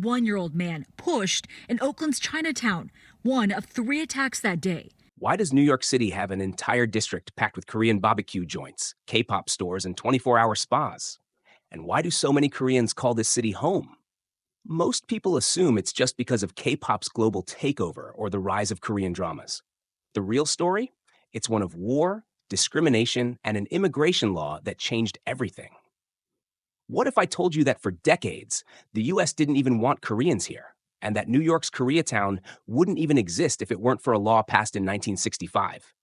51-year-old man pushed in Oakland's Chinatown, one of 3 attacks that day. Why does New York City have an entire district packed with Korean barbecue joints, K-pop stores, and 24-hour spas? And why do so many Koreans call this city home? Most people assume it's just because of K-pop's global takeover or the rise of Korean dramas. The real story? It's one of war, discrimination, and an immigration law that changed everything. What if I told you that for decades, the US didn't even want Koreans here, and that New York's Koreatown wouldn't even exist if it weren't for a law passed in 1965?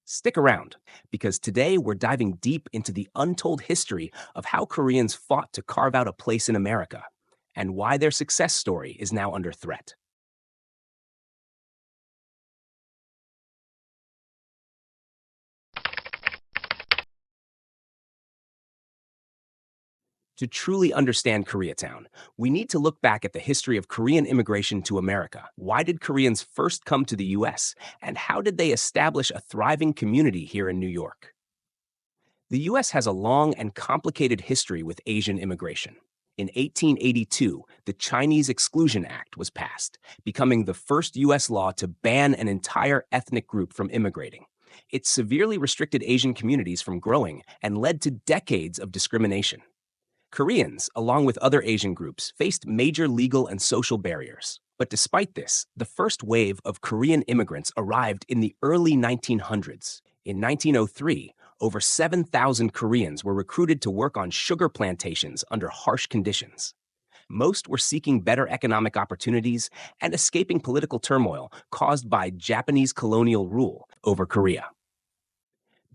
Stick around, because today we're diving deep into the untold history of how Koreans fought to carve out a place in America, and why their success story is now under threat. To truly understand Koreatown, we need to look back at the history of Korean immigration to America. Why did Koreans first come to the US, and how did they establish a thriving community here in New York? The US has a long and complicated history with Asian immigration. In 1882, the Chinese Exclusion Act was passed, becoming the first US law to ban an entire ethnic group from immigrating. It severely restricted Asian communities from growing and led to decades of discrimination. Koreans, along with other Asian groups, faced major legal and social barriers. But despite this, the first wave of Korean immigrants arrived in the early 1900s. In 1903, over 7,000 Koreans were recruited to work on sugar plantations under harsh conditions. Most were seeking better economic opportunities and escaping political turmoil caused by Japanese colonial rule over Korea.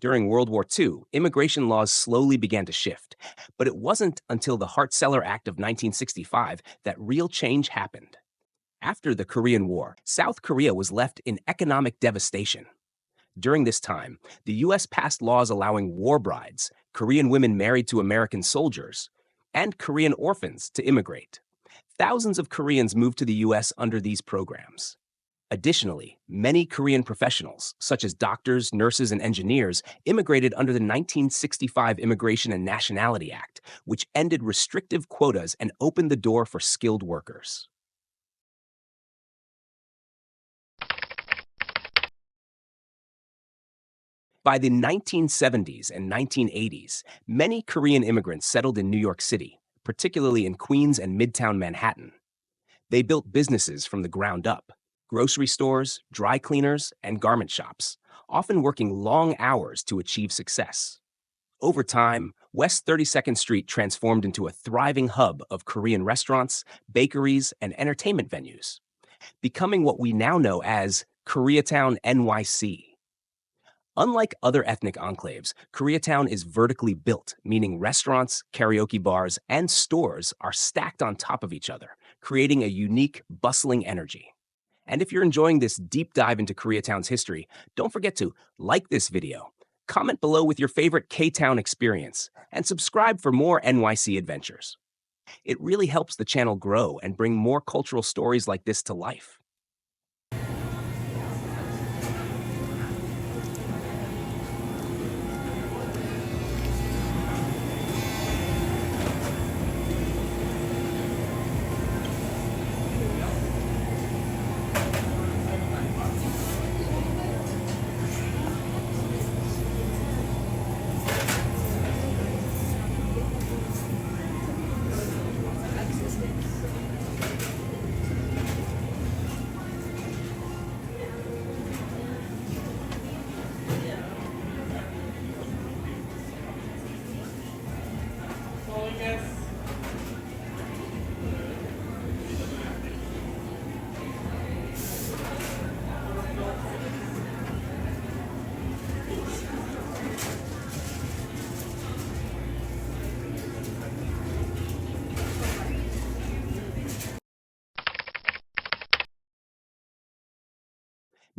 During World War II, immigration laws slowly began to shift, but it wasn't until the Hart-Celler Act of 1965 that real change happened. After the Korean War, South Korea was left in economic devastation. During this time, the U.S. passed laws allowing war brides, Korean women married to American soldiers, and Korean orphans to immigrate. Thousands of Koreans moved to the U.S. under these programs. Additionally, many Korean professionals, such as doctors, nurses, and engineers, immigrated under the 1965 Immigration and Nationality Act, which ended restrictive quotas and opened the door for skilled workers. By the 1970s and 1980s, many Korean immigrants settled in New York City, particularly in Queens and Midtown Manhattan. They built businesses from the ground up: grocery stores, dry cleaners, and garment shops, often working long hours to achieve success. Over time, West 32nd Street transformed into a thriving hub of Korean restaurants, bakeries, and entertainment venues, becoming what we now know as Koreatown NYC. Unlike other ethnic enclaves, Koreatown is vertically built, meaning restaurants, karaoke bars, and stores are stacked on top of each other, creating a unique, bustling energy. And if you're enjoying this deep dive into Koreatown's history, don't forget to like this video, comment below with your favorite K-Town experience, and subscribe for more NYC adventures. It really helps the channel grow and bring more cultural stories like this to life.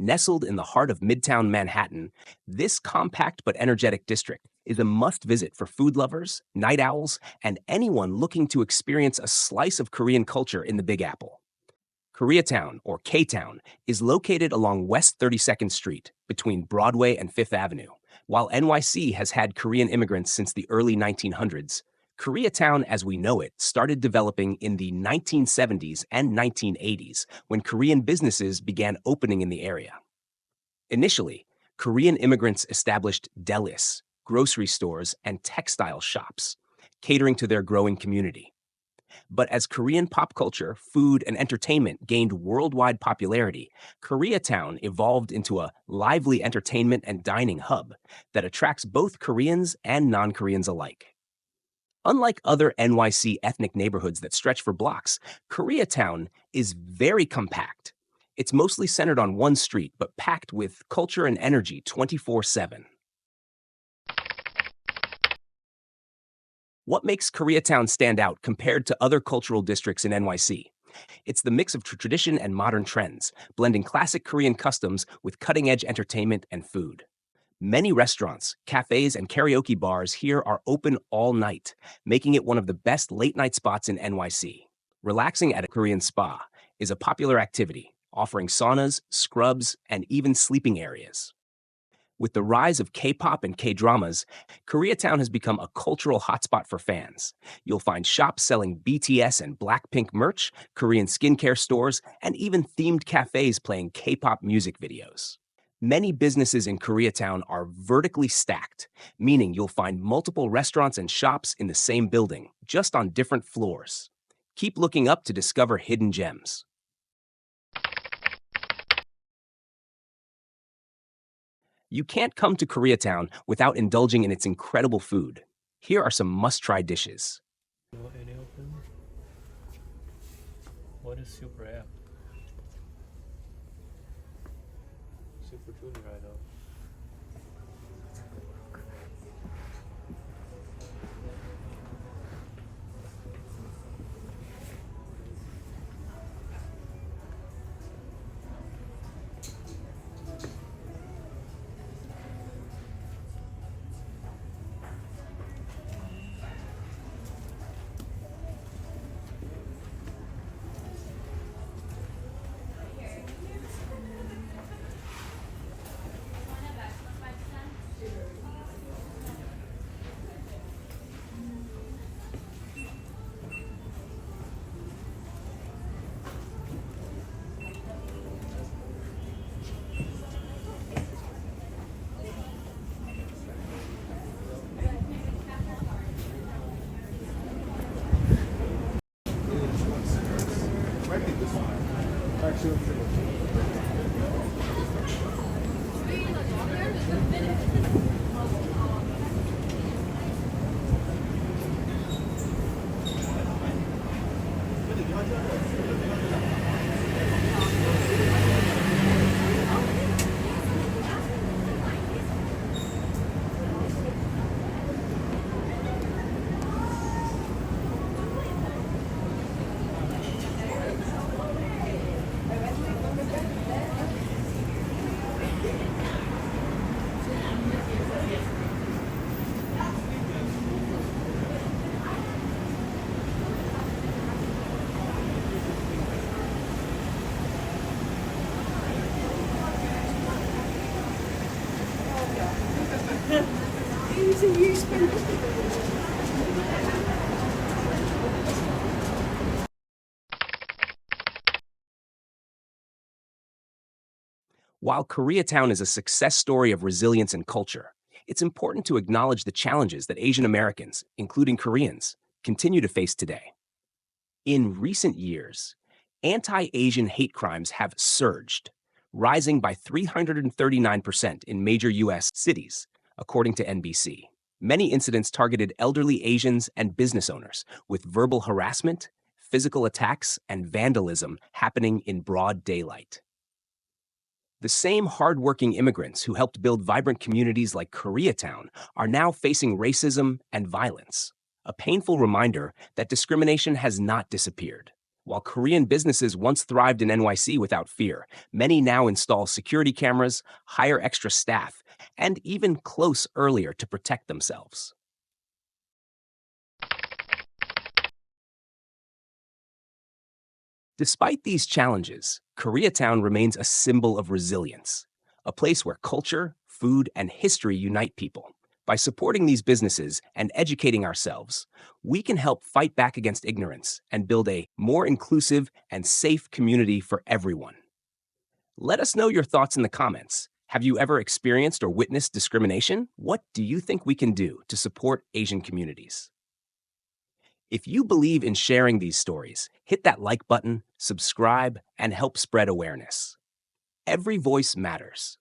Nestled in the heart of Midtown Manhattan, this compact but energetic district is a must-visit for food lovers, night owls, and anyone looking to experience a slice of Korean culture in the Big Apple. Koreatown, or K-Town, is located along West 32nd Street between Broadway and Fifth Avenue. While NYC has had Korean immigrants since the early 1900s, Koreatown as we know it started developing in the 1970s and 1980s when Korean businesses began opening in the area. Initially, Korean immigrants established delis, grocery stores, and textile shops, catering to their growing community. But as Korean pop culture, food, and entertainment gained worldwide popularity, Koreatown evolved into a lively entertainment and dining hub that attracts both Koreans and non-Koreans alike. Unlike other NYC ethnic neighborhoods that stretch for blocks, Koreatown is very compact. It's mostly centered on one street, but packed with culture and energy 24/7. What makes Koreatown stand out compared to other cultural districts in NYC? It's the mix of tradition and modern trends, blending classic Korean customs with cutting-edge entertainment and food. Many restaurants, cafes, and karaoke bars here are open all night, making it one of the best late-night spots in NYC. Relaxing at a Korean spa is a popular activity, offering saunas, scrubs, and even sleeping areas. With the rise of K-pop and K-dramas, Koreatown has become a cultural hotspot for fans. You'll find shops selling BTS and Blackpink merch, Korean skincare stores, and even themed cafes playing K-pop music videos. Many businesses in Koreatown are vertically stacked, meaning you'll find multiple restaurants and shops in the same building, just on different floors. Keep looking up to discover hidden gems. You can't come to Koreatown without indulging in its incredible food. Here are some must-try dishes. Any of them? What is Super App? Super Junior, I know. While Koreatown is a success story of resilience and culture, it's important to acknowledge the challenges that Asian Americans, including Koreans, continue to face today. In recent years, anti-Asian hate crimes have surged, rising by 339% in major U.S. cities, according to NBC. Many incidents targeted elderly Asians and business owners, with verbal harassment, physical attacks, and vandalism happening in broad daylight. The same hardworking immigrants who helped build vibrant communities like Koreatown are now facing racism and violence, a painful reminder that discrimination has not disappeared. While Korean businesses once thrived in NYC without fear, many now install security cameras, hire extra staff, and even close earlier to protect themselves. Despite these challenges, Koreatown remains a symbol of resilience, a place where culture, food, and history unite people. By supporting these businesses and educating ourselves, we can help fight back against ignorance and build a more inclusive and safe community for everyone. Let us know your thoughts in the comments. Have you ever experienced or witnessed discrimination? What do you think we can do to support Asian communities? If you believe in sharing these stories, hit that like button, subscribe, and help spread awareness. Every voice matters.